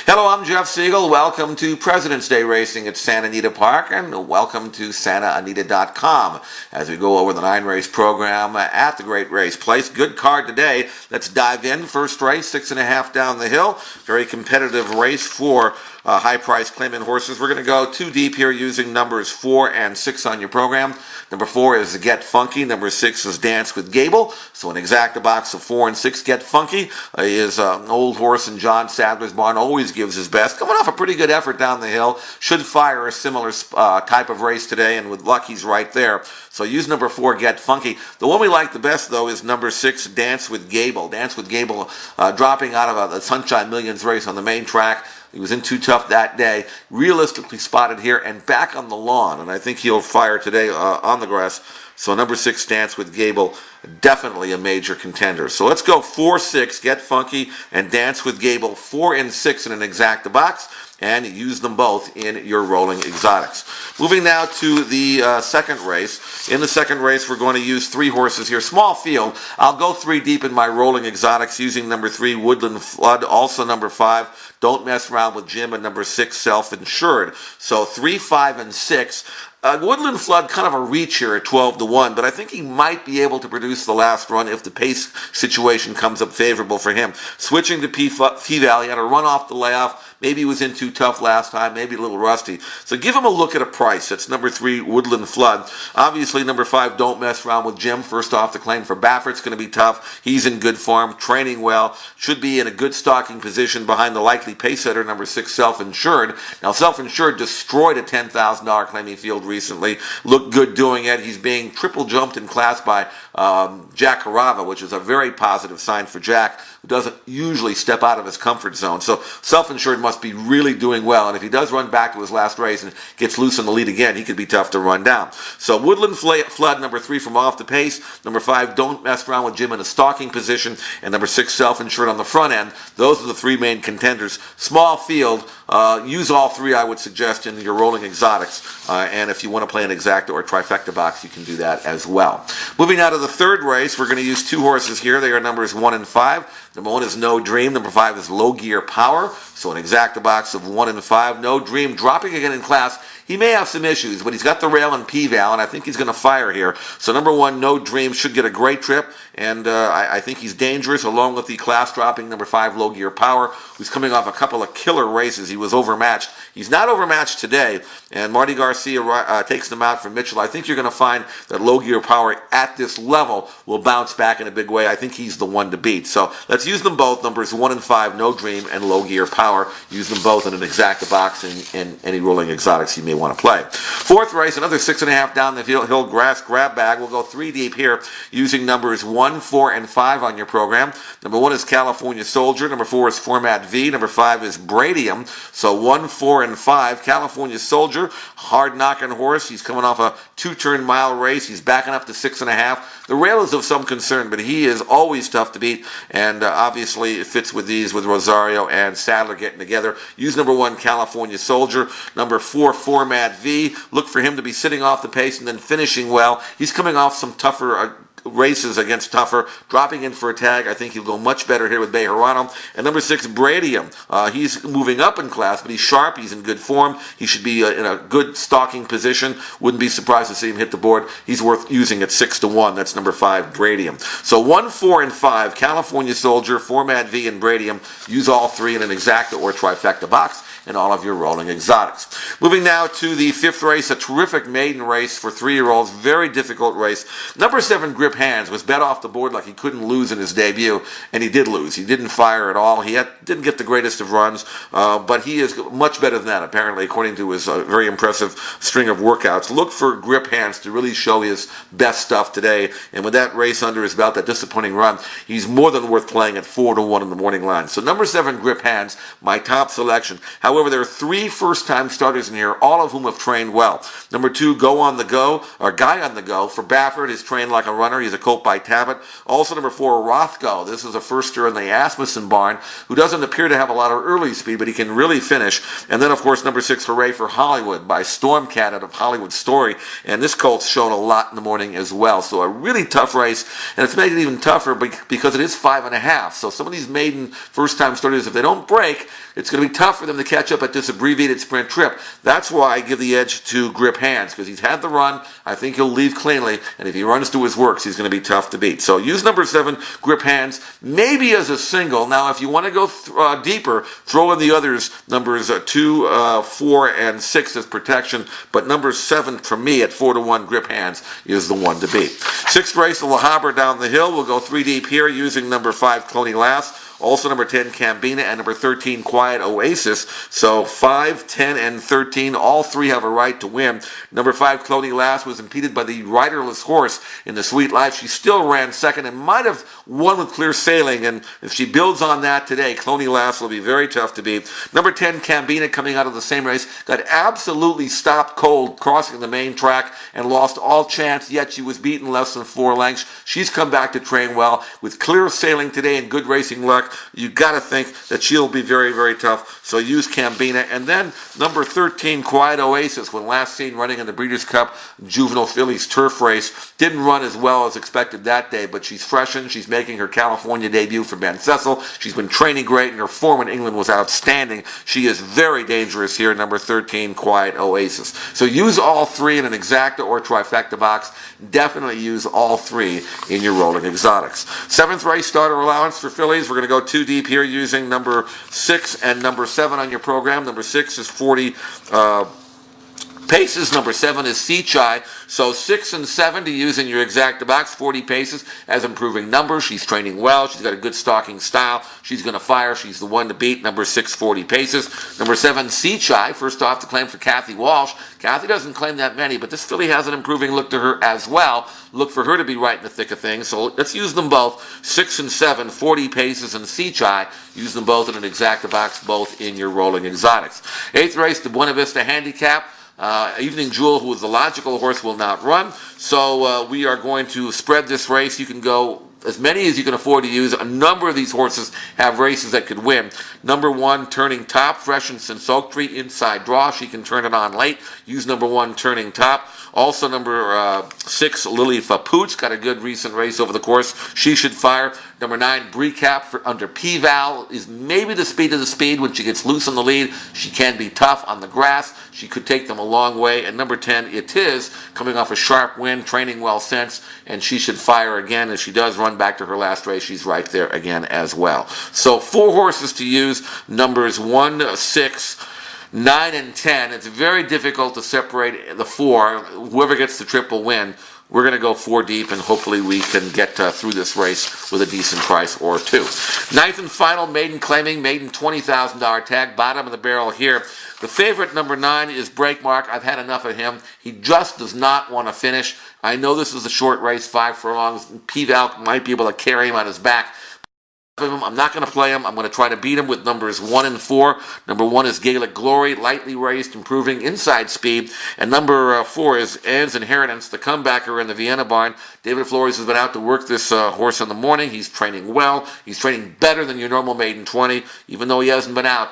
Hello, I'm Jeff Siegel. Welcome to President's Day Racing at Santa Anita Park, and welcome to SantaAnita.com as we go over the 9-race program at the Great Race Place. Good card today. Let's dive in. First race, 6.5 down the hill. Very competitive race for high-priced claimant horses. We're going to go 2 deep here using numbers 4 and 6 on your program. Number 4 is Get Funky. Number 6 is Dance with Gable. So an exacta box of 4 and 6. Get Funky is an old horse in John Sadler's barn. Always gives his best. Coming off a pretty good effort down the hill. Should fire a similar type of race today, and with luck, he's right there. So use number 4, Get Funky. The one we like the best, though, is number 6, Dance with Gable. Dance with Gable dropping out of the Sunshine Millions race on the main track. He was in Too Tough that day, realistically spotted here and back on the lawn, and I think he'll fire today on the grass. So number 6, Dance with Gable, definitely a major contender. So let's go 4, 6, Get Funky, and Dance with Gable, 4 and 6 in an exacta box, and use them both in your rolling exotics. Moving now to the second race. In the second race, we're going to use 3 horses here. Small field. I'll go 3 deep in my rolling exotics using number 3, Woodland Flood, also number 5, Don't Mess Around with Jim, and number 6, Self-Insured. So 3, 5, and 6. Woodland Flood, kind of a reach here at 12-1, but I think he might be able to produce the last run if the pace situation comes up favorable for him. Switching to P-Valley, had a run off the layoff. Maybe he was in Too Tough last time, maybe a little rusty. So give him a look at a price. That's number 3, Woodland Flood. Obviously, number 5, Don't Mess Around with Jim. First off the claim for Baffert's going to be tough. He's in good form, training well, should be in a good stalking position behind the likely pace setter, number 6, Self-Insured. Now, Self-Insured destroyed a $10,000 claiming field recently. Looked good doing it. He's being triple jumped in class by Jack Carava, which is a very positive sign for Jack, who doesn't usually step out of his comfort zone. So Self-Insured must be really doing well, and if he does run back to his last race and gets loose in the lead again, he could be tough to run down. So Woodland Flood, number 3, from off the pace. Number 5, Don't Mess Around with Jim in a stalking position, and number 6, Self-Insured on the front end. Those are the 3 main contenders. Small field. Use all 3, I would suggest, in your rolling exotics, and if you want to play an exacta or trifecta box, you can do that as well. Moving out of the third race, we're going to use 2 horses here. They are numbers 1 and 5. Number 1 is No Dream. Number 5 is Low Gear Power. So an exacta box of 1 and 5. No Dream dropping again in class. He may have some issues, but he's got the rail and P-Val, and I think he's going to fire here. So number 1, No Dream, should get a great trip, and I think he's dangerous, along with the class-dropping number 5, Low Gear Power, who's coming off a couple of killer races. He was overmatched. He's not overmatched today, and Marty Garcia takes them out from Mitchell. I think you're going to find that Low Gear Power at this level will bounce back in a big way. I think he's the one to beat. So let's use them both, numbers 1 and 5, No Dream and Low Gear Power. Use them both in an exacta box and any rolling exotics you may want to play. Fourth race, another 6.5 down the hill grass grab bag. We'll go 3 deep here using numbers 1, 4, and 5 on your program. Number 1 is California Soldier. Number 4 is Format V. Number 5 is Bradium. So 1, 4, and 5. California Soldier, hard knocking horse. He's coming off a 2-turn mile race. He's backing up to 6.5. The rail is of some concern, but he is always tough to beat, and obviously it fits with these, with Rosario and Sadler getting together. Use number 1, California Soldier. Number 4, Format V. Look for him to be sitting off the pace and then finishing well. He's coming off some tougher races against tougher, dropping in for a tag. I think he'll go much better here with Bejarano. And number 6, Bradium. He's moving up in class, but he's sharp. He's in good form. He should be in a good stalking position. Wouldn't be surprised to see him hit the board. He's worth using at 6-1. That's number 5, Bradium. So 1, 4, and 5, California Soldier, Format V, and Bradium. Use all 3 in an exacta or trifecta box in all of your rolling exotics. Moving now to the 5th race, a terrific maiden race for 3-year-olds. Very difficult race. Number 7, Grip Hands, was bet off the board like he couldn't lose in his debut, and he did lose. He didn't fire at all. He didn't get the greatest of runs, but he is much better than that, apparently, according to his very impressive string of workouts. Look for Grip Hands to really show his best stuff today, and with that race under his belt, that disappointing run, he's more than worth playing at 4-1 in the morning line. So number 7, Grip Hands, my top selection. However, there are 3 first-time starters in here, all of whom have trained well. Number 2, Guy on the Go. For Baffert, is trained like a runner. He's a colt by Tabit. Also number 4, Rothko. This is a firster in the Asmussen barn who doesn't appear to have a lot of early speed, but he can really finish. And then, of course, number 6, Hooray for Hollywood by Stormcat out of Hollywood Story. And this colt's shown a lot in the morning as well. So a really tough race, and it's made it even tougher because it is 5.5. So some of these maiden first-time starters, if they don't break, it's going to be tough for them to catch up at this abbreviated sprint trip. That's why I give the edge to Grip Hands, because he's had the run. I think he'll leave cleanly, and if he runs to his works, he's going to be tough to beat. So use number 7, Grip Hands, maybe as a single. Now, if you want to go deeper, throw in the others, numbers 2, 4, and 6 as protection, but number 7 for me at 4-1, Grip Hands, is the one to beat. 6th race, the La Habra down the hill. We'll go 3 deep here using number 5, Cloney Lass. Also number 10, Cambina, and number 13, Quiet Oasis. So 5, 10, and 13, all three have a right to win. Number 5, Cloney Lass, was impeded by the riderless horse in the Sweet Life. She still ran second and might have won with clear sailing, and if she builds on that today, Cloney Lass will be very tough to beat. Number 10, Cambina, coming out of the same race, got absolutely stopped cold crossing the main track and lost all chance, yet she was beaten less than 4 lengths. She's come back to train well with clear sailing today and good racing luck. You got to think that she'll be very, very tough. So use Cambina. And then number 13, Quiet Oasis, when last seen running in the Breeders' Cup Juvenile Fillies Turf Race, didn't run as well as expected that day, but she's freshened. She's making her California debut for Ben Cecil. She's been training great, and her form in England was outstanding. She is very dangerous here, number 13, Quiet Oasis. So use all three in an exacta or trifecta box. Definitely use all three in your rolling exotics. 7th race starter allowance for fillies. We're going to go 2 deep here using number 6 and number 7 on your program. Number 6 is 40 paces. Number 7 is Sea-Chai. So 6 and 7 to use in your exacta box. 40 paces as improving numbers. She's training well. She's got a good stalking style. She's going to fire. She's the one to beat. Number 6, 40 paces. Number 7, Sea-Chai. First off, the claim for Kathy Walsh. Kathy doesn't claim that many, but this filly has an improving look to her as well. Look for her to be right in the thick of things. So let's use them both. 6 and 7, 40 paces, and Sea-Chai. Use them both in an exacta box, both in your rolling exotics. 8th race, the Buena Vista Handicap. Evening Jewel, who is the logical horse, will not run. So we are going to spread this race. You can go as many as you can afford to use. A number of these horses have races that could win. Number 1, Turning Top, fresh and since Oak Tree, inside draw. She can turn it on late. Use number 1, Turning Top. Also number 6, Lily Fapoots, got a good recent race over the course. She should fire. Number 9, Brecap for under P-Val is maybe the speed of the speed. When she gets loose on the lead, she can be tough on the grass. She could take them a long way. And number 10, It Is, coming off a sharp win, training well since, and she should fire again. As she does run back to her last race, she's right there again as well. So 4 horses to use, numbers 1, 6, 9, and 10. It's very difficult to separate the 4. Whoever gets the triple win. We're going to go 4 deep, and hopefully we can get through this race with a decent price or 2. 9th and final, Maiden claiming, Maiden $20,000 tag, bottom of the barrel here. The favorite, number 9, is Breakmark. I've had enough of him. He just does not want to finish. I know this is a short race, 5 furlongs. P-Val might be able to carry him on his back. I'm not going to play him. I'm going to try to beat him with numbers 1 and 4. Number 1 is Gaelic Glory, lightly raced, improving inside speed. And number 4 is Anne's Inheritance, the comebacker in the Vienna barn. David Flores has been out to work this horse in the morning. He's training well. He's training better than your normal maiden 20, even though he hasn't been out.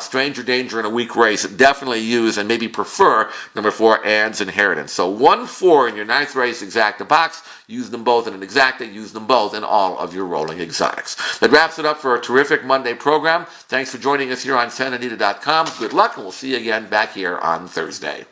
Stranger danger in a weak race. Definitely use and maybe prefer number 4, Anne's Inheritance. So 1, 4 in your 9th race exacta box. Use them both in an exacta. Use them both in all of your rolling exotics. That wraps it up for a terrific Monday program. Thanks for joining us here on SanAnita.com. Good luck, and we'll see you again back here on Thursday.